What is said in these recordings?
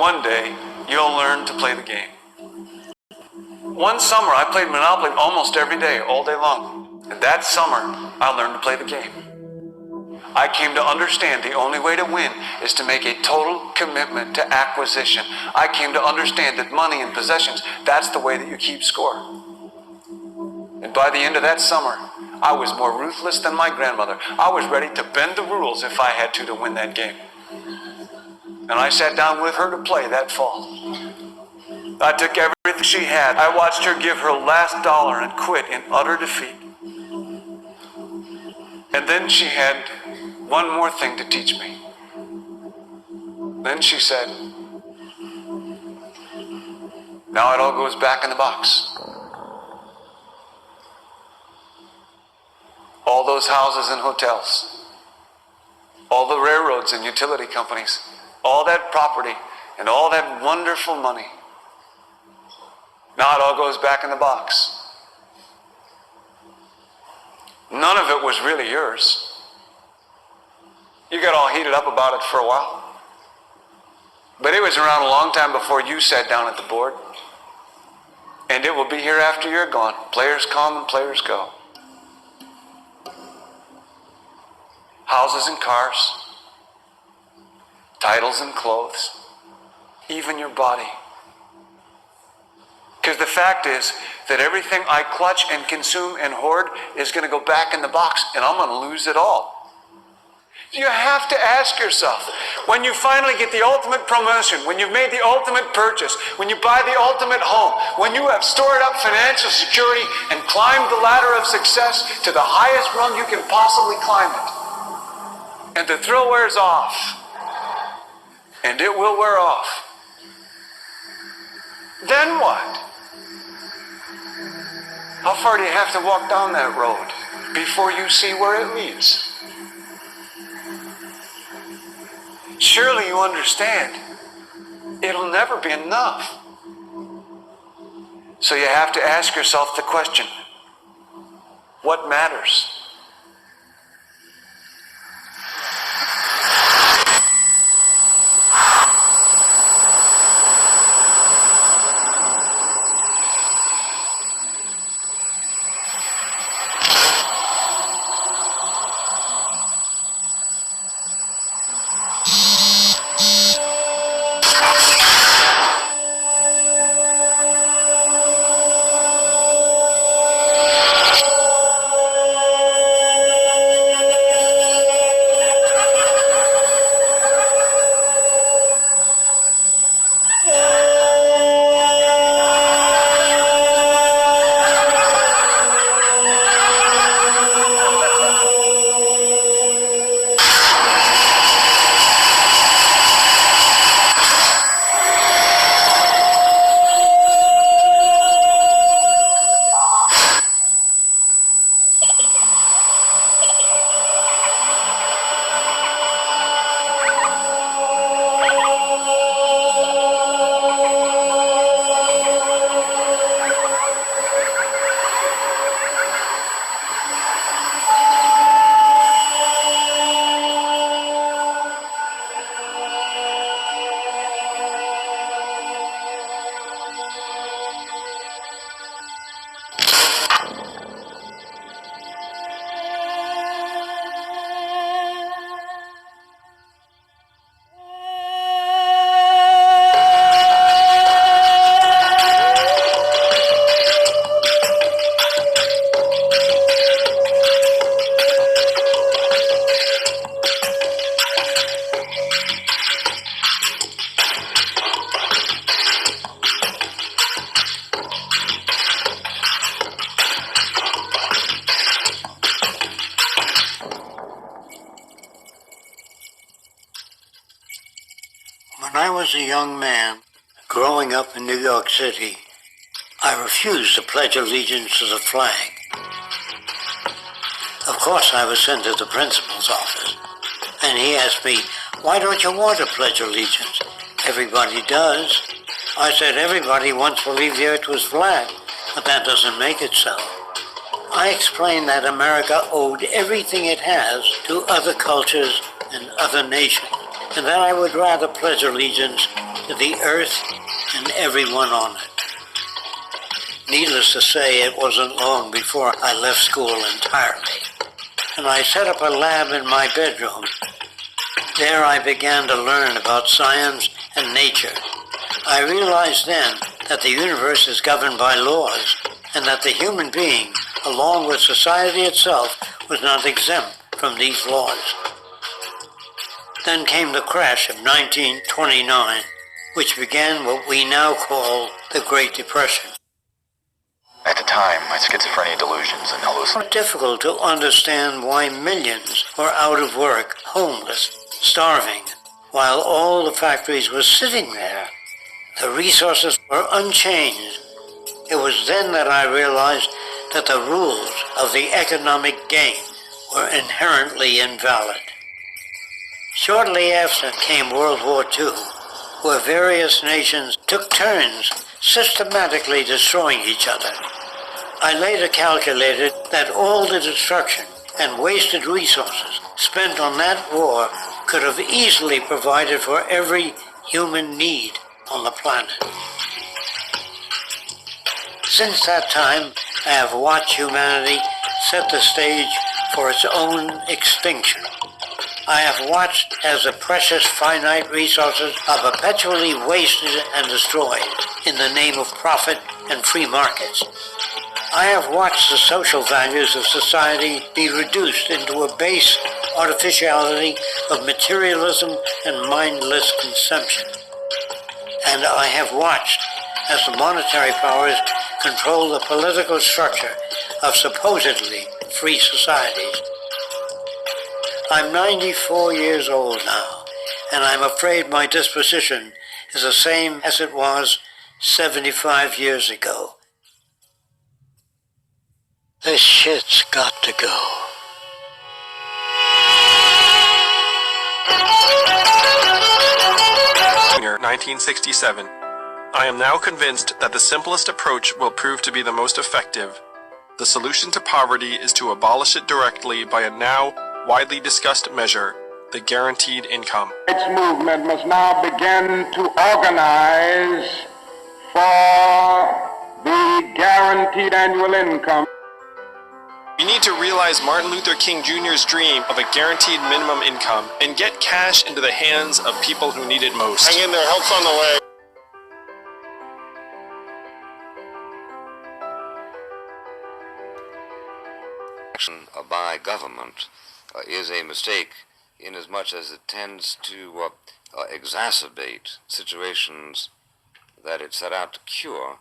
One day, you'll learn to play the game. One summer, I played Monopoly almost every day, all day long. And that summer, I learned to play the game. I came to understand the only way to win is to make a total commitment to acquisition. I came to understand that money and possessions, that's the way that you keep score. And by the end of that summer, I was more ruthless than my grandmother. I was ready to bend the rules if I had to win that game. And I sat down with her to play that fall. I took everything she had. I watched her give her last dollar and quit in utter defeat. And then she had one more thing to teach me. Then she said, now it all goes back in the box. All those houses and hotels, all the railroads and utility companies, all that property and all that wonderful money. Now it all goes back in the box. None of it was really yours. You got all heated up about it for a while. But it was around a long time before you sat down at the board. And it will be here after you're gone. Players come and players go. Houses and cars, titles and clothes, even your body. Because the fact is that everything I clutch and consume and hoard is going to go back in the box, and I'm going to lose it all. You have to ask yourself, when you finally get the ultimate promotion, when you've made the ultimate purchase, when you buy the ultimate home, when you have stored up financial security and climbed the ladder of success to the highest rung you can possibly climb it, and the thrill wears off, and it will wear off, then what? How far do you have to walk down that road before you see where it leads? Surely you understand, it'll never be enough. So you have to ask yourself the question, what matters? When I was a young man, growing up in New York City, I refused to pledge allegiance to the flag. Of course, I was sent to the principal's office, and he asked me, "Why don't you want to pledge allegiance? Everybody does." I said, "Everybody once believed the earth was flat, but that doesn't make it so." I explained that America owed everything it has to other cultures and other nations, and that I would rather pledge allegiance to to the earth and everyone on it. Needless to say, it wasn't long before I left school entirely, and I set up a lab in my bedroom. There I began to learn about science and nature. I realized then that the universe is governed by laws, and that the human being, along with society itself, was not exempt from these laws. Then came the crash of 1929, which began what we now call the Great Depression. At the time, my schizophrenia delusions and hallucinations. It's difficult to understand why millions were out of work, homeless, starving, while all the factories were sitting there. The resources were unchanged. It was then that I realized that the rules of the economic game were inherently invalid. Shortly after came World War II, where various nations took turns systematically destroying each other. I later calculated that all the destruction and wasted resources spent on that war could have easily provided for every human need on the planet. Since that time, I have watched humanity set the stage for its own extinction. I have watched as the precious finite resources are perpetually wasted and destroyed in the name of profit and free markets. I have watched the social values of society be reduced into a base artificiality of materialism and mindless consumption. And I have watched as the monetary powers control the political structure of supposedly free societies. I'm 94 years old now, and I'm afraid my disposition is the same as it was 75 years ago. This shit's got to go. Year 1967. I am now convinced that the simplest approach will prove to be the most effective. The solution to poverty is to abolish it directly by a now widely discussed measure, the guaranteed income. Its movement must now begin to organize for the guaranteed annual income. We need to realize Martin Luther King Jr.'s dream of a guaranteed minimum income and get cash into the hands of people who need it most. Hang in there, help's on the way. Action by government is a mistake inasmuch as it tends to exacerbate situations that it set out to cure.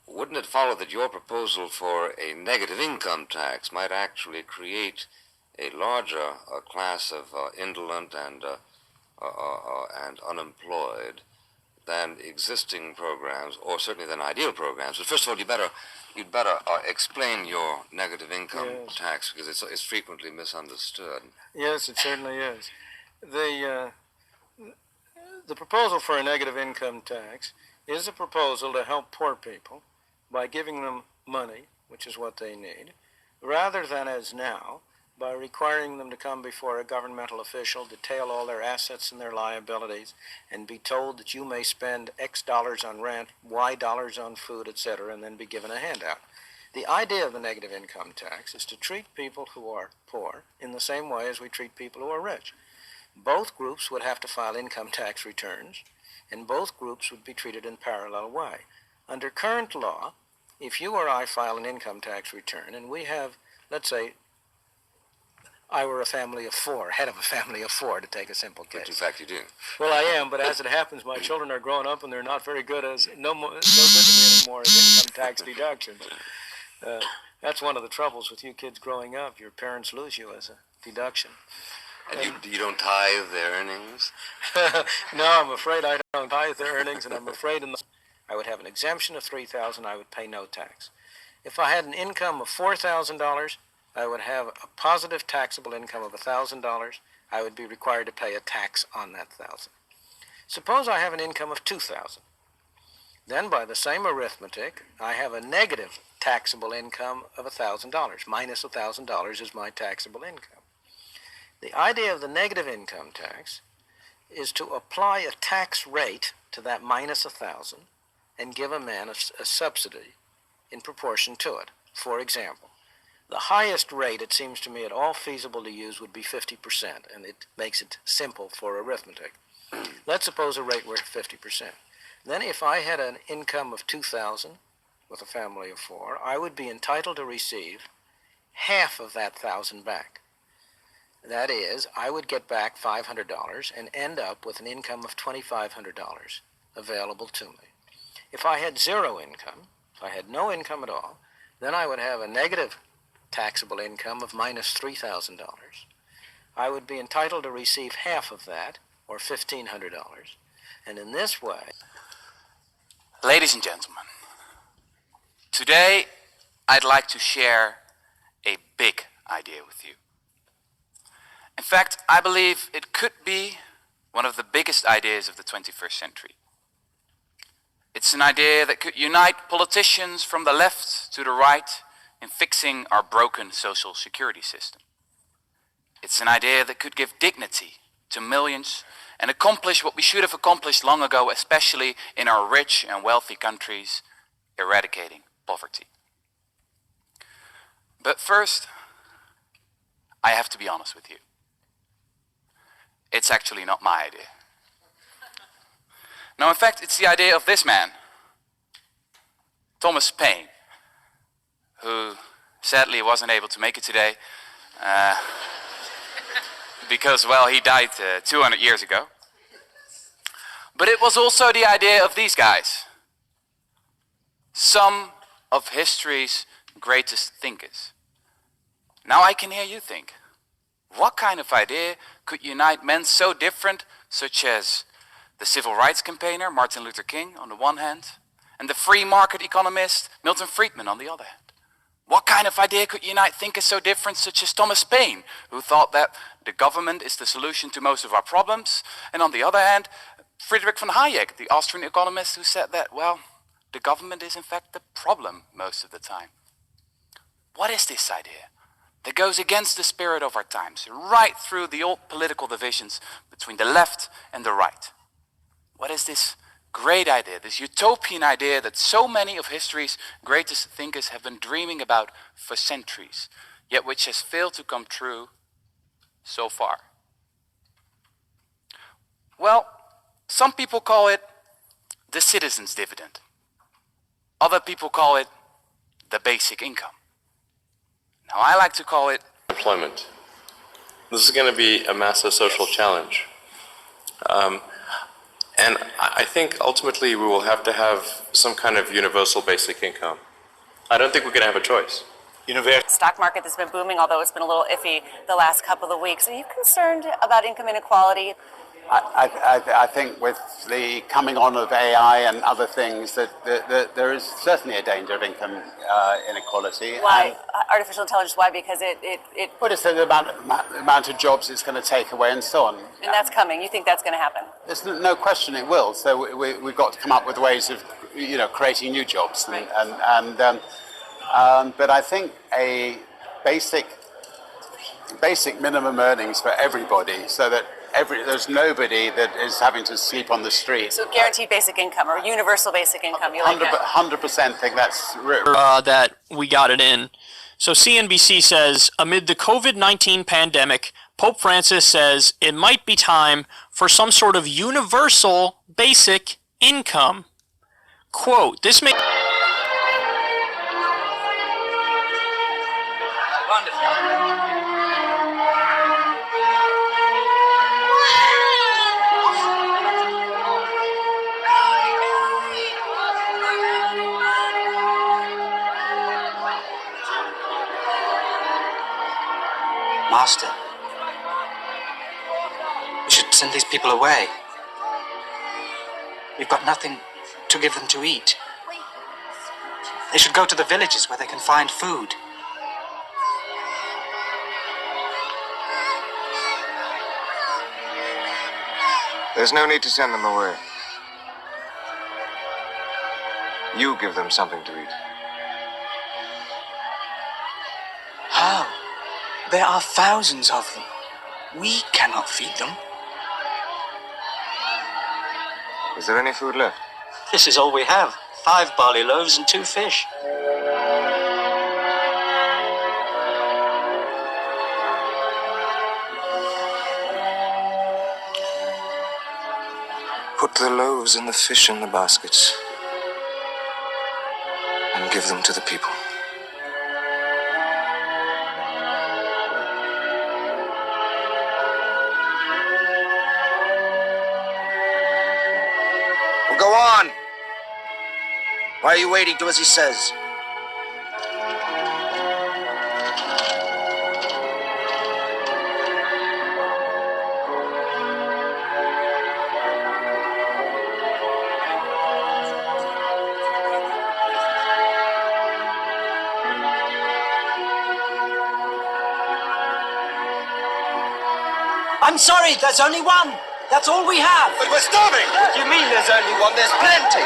Wouldn't it follow that your proposal for a negative income tax might actually create a larger class of indolent and unemployed than existing programs, or certainly than ideal programs? But first of all, you'd better explain your negative income tax, because it's frequently misunderstood. Yes, it certainly is. The proposal for a negative income tax is a proposal to help poor people by giving them money, which is what they need, rather than as now, by requiring them to come before a governmental official, detail all their assets and their liabilities, and be told that you may spend X dollars on rent, Y dollars on food, etc., and then be given a handout. The idea of the negative income tax is to treat people who are poor in the same way as we treat people who are rich. Both groups would have to file income tax returns, and both groups would be treated in parallel way. Under current law, if you or I file an income tax return, and we have, let's say, I were a family of four, head of a family of four, to take a simple case. Which in fact you do. Well, I am, but as it happens, my children are growing up and they're not very good no good to me anymore as income tax deductions. That's one of the troubles with you kids growing up. Your parents lose you as a deduction. And you don't tithe their earnings? No, I'm afraid I don't tithe their earnings, and I'm afraid I would have an exemption of $3,000. I would pay no tax. If I had an income of $4,000, I would have a positive taxable income of $1,000. I would be required to pay a tax on that $1,000. Suppose I have an income of $2,000. Then, by the same arithmetic, I have a negative taxable income of $1,000. Minus $1,000 is my taxable income. The idea of the negative income tax is to apply a tax rate to that minus 1,000 and give a man a subsidy in proportion to it. For example, the highest rate it seems to me at all feasible to use would be 50%, and it makes it simple for arithmetic. Let's suppose a rate were 50%. Then if I had an income of 2,000 with a family of 4, I would be entitled to receive half of that 1,000 back. That is, I would get back $500 and end up with an income of $2,500 available to me. If I had zero income, if I had no income at all, then I would have a negative taxable income of minus $3,000. I would be entitled to receive half of that, or $1,500. And in this way... Ladies and gentlemen, today I'd like to share a big idea with you. In fact, I believe it could be one of the biggest ideas of the 21st century. It's an idea that could unite politicians from the left to the right in fixing our broken social security system. It's an idea that could give dignity to millions and accomplish what we should have accomplished long ago, especially in our rich and wealthy countries, eradicating poverty. But first, I have to be honest with you. It's actually not my idea. No, in fact, it's the idea of this man, Thomas Paine, who sadly wasn't able to make it today because, well, he died 200 years ago. But it was also the idea of these guys, some of history's greatest thinkers. Now I can hear you think, what kind of idea could unite men so different, such as the civil rights campaigner Martin Luther King on the one hand, and the free market economist Milton Friedman on the other hand? What kind of idea could unite thinkers so different, such as Thomas Paine, who thought that the government is the solution to most of our problems, and on the other hand, Friedrich von Hayek, the Austrian economist, who said that, well, the government is in fact the problem most of the time. What is this idea that goes against the spirit of our times, right through the old political divisions between the left and the right? What is this great idea, this utopian idea that so many of history's greatest thinkers have been dreaming about for centuries, yet which has failed to come true so far? Well, some people call it the citizen's dividend. Other people call it the basic income. Now I like to call it Employment. This is going to be a massive social challenge. And I think ultimately we will have to have some kind of universal basic income. I don't think we're going to have a choice. Stock market has been booming, although it's been a little iffy the last couple of weeks. Are you concerned about income inequality? I think with the coming on of AI and other things that there is certainly a danger of income inequality. Why? Artificial intelligence, why? Because it What is the amount of jobs it's going to take away and so on. and that's coming. You think that's going to happen? There's no question it will. So we've got to come up with ways of, creating new jobs. Right. But I think a basic minimum earnings for everybody, so that there's nobody that is having to sleep on the street. So guaranteed basic income or universal basic income, you like that? 100% think that's that we got it in. So CNBC says, amid the COVID-19 pandemic, Pope Francis says it might be time for some sort of universal basic income. Quote, this may... Master, we should send these people away. We've got nothing to give them to eat. They should go to the villages where they can find food. There's no need to send them away. You give them something to eat. How? There are thousands of them. We cannot feed them. Is there any food left? This is all we have. 5 barley loaves and 2 fish. Put the loaves and the fish in the baskets and give them to the people. Well, go on. Why are you waiting? Do as he says. I'm sorry, there's only one. That's all we have. But we're starving! What do you mean there's only one? There's plenty.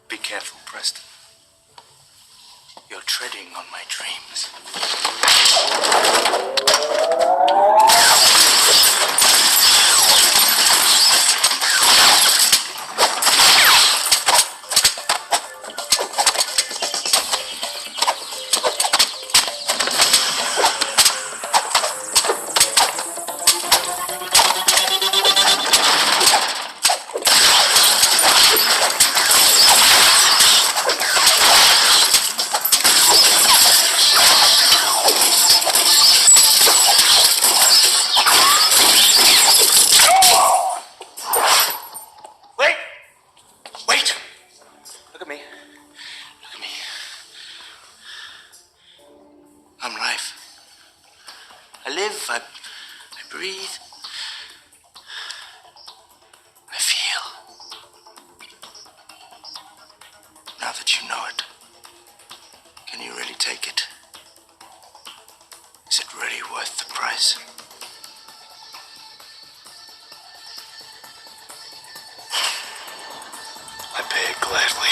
Be careful, Preston. You're treading on my dreams. I'm life. I live, I breathe, I feel. Now that you know it, can you really take it? Is it really worth the price? I pay it gladly.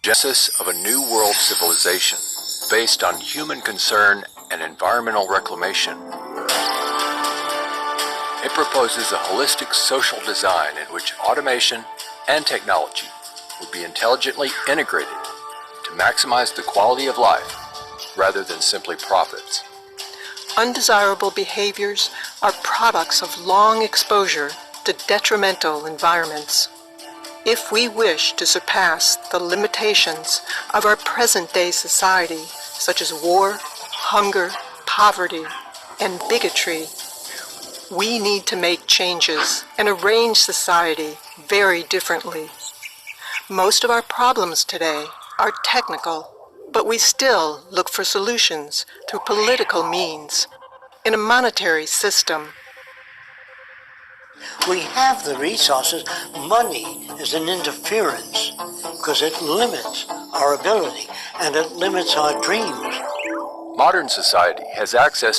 Genesis of a new world civilization based on human concern and environmental reclamation. It proposes a holistic social design in which automation and technology would be intelligently integrated to maximize the quality of life rather than simply profits. Undesirable behaviors are products of long exposure to detrimental environments. If we wish to surpass the limitations of our present-day society, such as war, hunger, poverty, and bigotry, we need to make changes and arrange society very differently. Most of our problems today are technical, but we still look for solutions through political means in a monetary system. We have the resources. Money is an interference because it limits our ability and it limits our dreams. Modern society has access